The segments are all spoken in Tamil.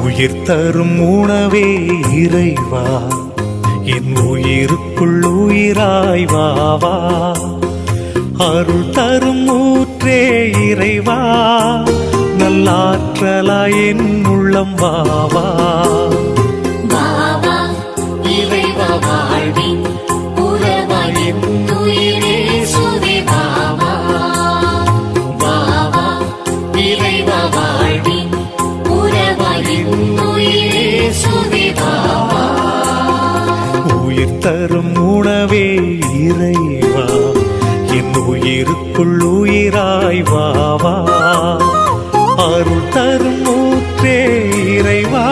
உயிர் தரும் உணவே இறைவா, என் உயிருக்குள் உயிராய் வாவா. அருள் தரும் ஊற்றே இறைவா, நல்லாற்றலாய் என் உள்ளம் வாவா. இறைவா வாழ்வின் உறவாய் என் உயிரே சுவே வாவா. வாவா இறைவா வாழ்வின் உறவாய் என் உயிரே சுவே வாவா. உயிர் தரும் உணவே இறைவா, என் உயிருக்குள் உயிராய் வாவா. அருள் தரும் ஊற்றே இறைவா,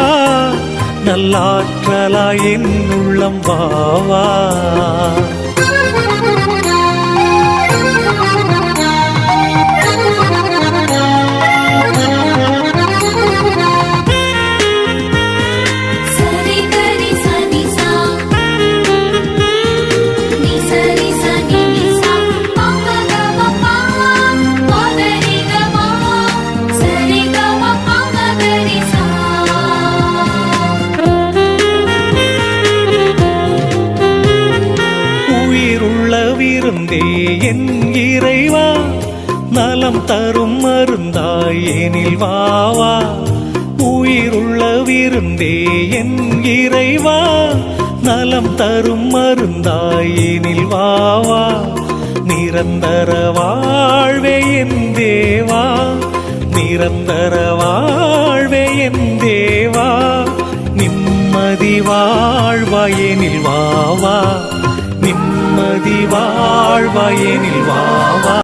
நல்லாற்றலாய் என் உள்ளம் வாவா. விருந்தே என் இறைவா, நலம் தரும் மருந்தாய் எனில் வாவா. உயிருள்ள விருந்தே என் இறைவா, நலம் தரும் மருந்தாய் எனில் வாவா. நிரந்தர வாழ்வே என் தேவா, நிரந்தர வாழ்வே என் தேவா. நிம்மதி வாழ்வாயெனில் வாவா, நிம்மதி வாழ்வாயெனில் வாவா.